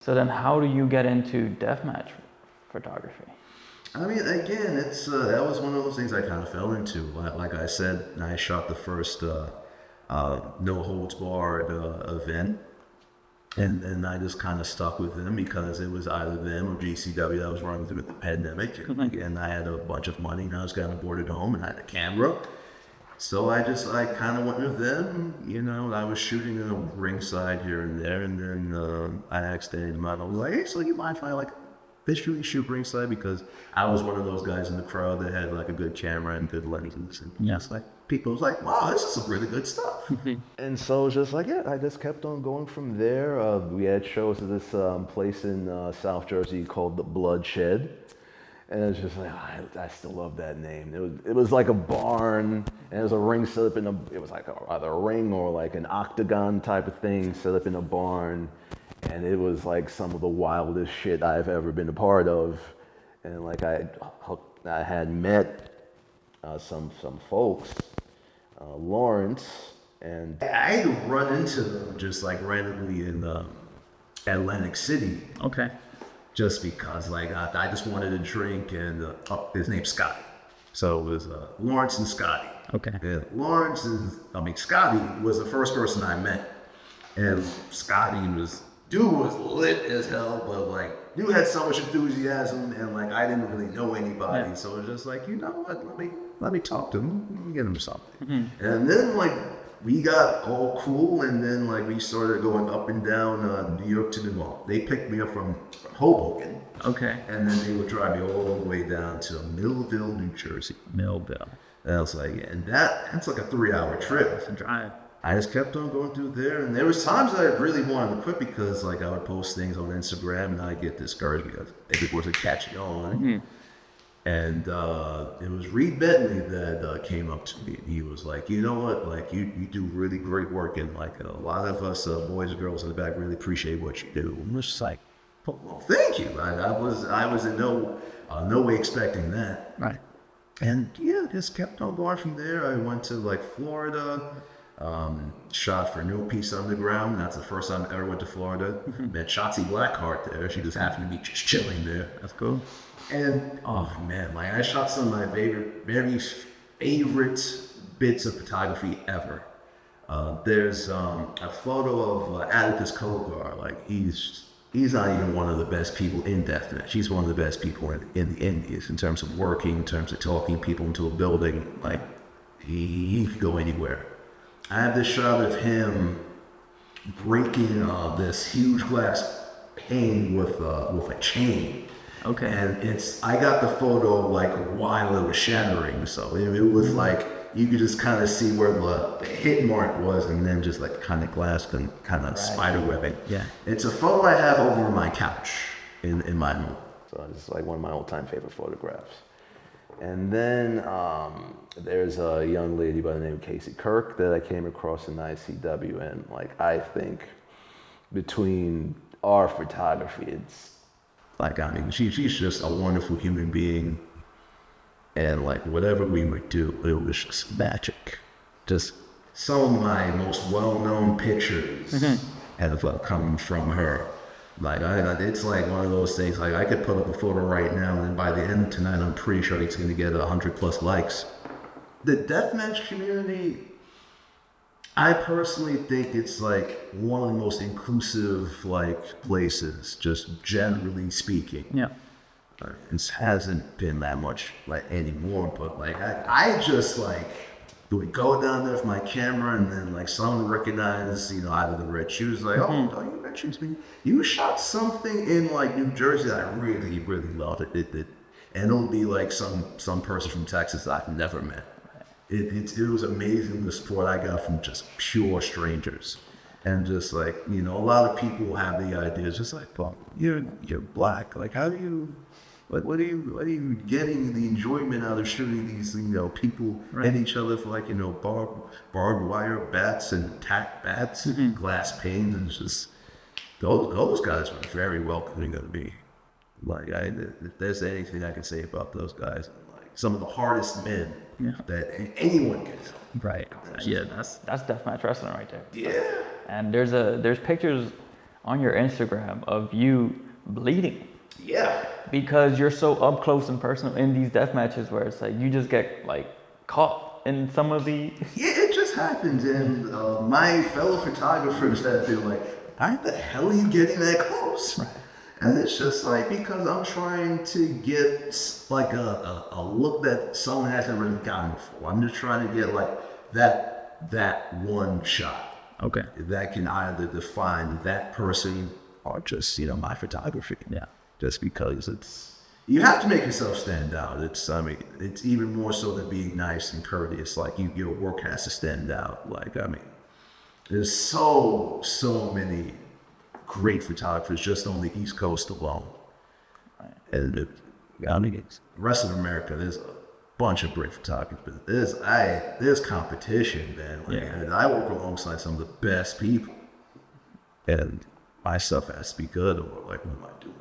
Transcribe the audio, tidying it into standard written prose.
So then how do you get into deathmatch photography? I mean, again, it's that was one of those things I kind of fell into. Like I said, I shot the first no holds barred event, and then I just kind of stuck with them because it was either them or GCW that was running through the pandemic, and I had a bunch of money, and I was kind of bored at home, and I had a camera. So I kind of went with them. You know, I was shooting in a ringside here and there, and then I asked Danny DeMott, I was like, hey, so you mind if I visually shoot ringside? Because I was one of those guys in the crowd that had like a good camera and good lenses. And it's like, people was like, wow, this is some really good stuff. And so it was just like, yeah, I just kept on going from there. We had shows at this place in South Jersey called The Bloodshed. And it was just like, I still love that name. It was like a barn, and it was a ring set up it was like either a ring or like an octagon type of thing set up in a barn. And it was like some of the wildest shit I've ever been a part of. And like I had met some folks, Lawrence, and I had run into them just like randomly in Atlantic City. Okay. Just because, like, I just wanted a drink, and his name's Scotty. So it was Lawrence and Scotty. Okay. And Scotty was the first person I met. And dude was lit as hell, but like, dude had so much enthusiasm, and like, I didn't really know anybody. Yeah. So it was just like, you know what, let me talk to him, let me get him something. Mm-hmm. And then like, we got all cool, and then like we started going up and down New York to the mall. They picked me up from Hoboken. Okay. And then they would drive me all the way down to Millville, New Jersey. Millville. And I was like, and that's like a 3-hour trip. It's a drive. I just kept on going through there, and there was times that I really wanted to quit because like I would post things on Instagram and I'd get discouraged because it wasn't catching on. Mm-hmm. And it was Reed Bentley that came up to me, and he was like, you know what, like you do really great work, and like a lot of us boys and girls in the back really appreciate what you do. I'm just like, well, thank you. I was in no way expecting that. Right. And yeah, just kept on going from there. I went to like Florida, shot for No Peace Underground. That's the first time I ever went to Florida. Mm-hmm. Met Shotzi Blackheart there. She just happened to be just chilling there. That's cool. And oh man, like I shot some of my very favorite bits of photography ever. There's a photo of Atticus Kogar. Like he's not even one of the best people in deathmatch. He's one of the best people in the Indies in terms of working, in terms of talking people into a building. Like he could go anywhere. I have this shot of him breaking this huge glass pane with a chain. Okay. And I got the photo like while it was shattering, so it was like you could just kind of see where the hit mark was, and then just like kind of glass and kind of spider webbing. Yeah. It's a photo I have over my couch in my room. So it's like one of my all-time favorite photographs. And then there's a young lady by the name of Casey Kirk that I came across in ICW, and like I think between our photography, it's like, I mean, she's just a wonderful human being, and like whatever we would do, it was just magic. Just some of my most well-known pictures have come from her. Like it's like one of those things. Like I could put up a photo right now, and by the end of tonight, I'm pretty sure it's going to get 100+ likes. The deathmatch community, I personally think it's like one of the most inclusive like places, just generally speaking. Yeah. It hasn't been that much like anymore, but like I just like would go down there with my camera, and then like someone recognized, you know, out of the red shoes, like, oh, you red shoes, you shot something in like New Jersey that I really, really loved. It and it'll be like some person from Texas that I've never met. It was amazing the support I got from just pure strangers. And just like, you know, a lot of people have the idea, just like, well, you're black. Like, how do you, what are you getting the enjoyment out of shooting these, you know, people hit each other for like, you know, barbed wire bats and tack bats, glass panes, and just, those guys were very welcoming of me. Like, if there's anything I can say about those guys, like some of the hardest men that anyone can tell. Right. Yeah, that's deathmatch wrestling right there. Yeah. And there's pictures on your Instagram of you bleeding. Yeah. Because you're so up close and personal in these death matches where it's like you just get like caught in some of the. Yeah, it just happens, and my fellow photographers that they're like, "How the hell are you getting that close?" Right. And it's just like because I'm trying to get like a look that someone hasn't really gotten before. I'm just trying to get like that one shot. Okay. That can either define that person or just my photography. Yeah. Just because you have to make yourself stand out. It's even more so than being nice and courteous. Like your work has to stand out. Like there's so many great photographers just on the East Coast alone, Right. and the rest of America, there's a bunch of great photographers. There's competition, man. Like, Yeah. and I work alongside some of the best people, and my stuff has to be good. Or like, what am I doing?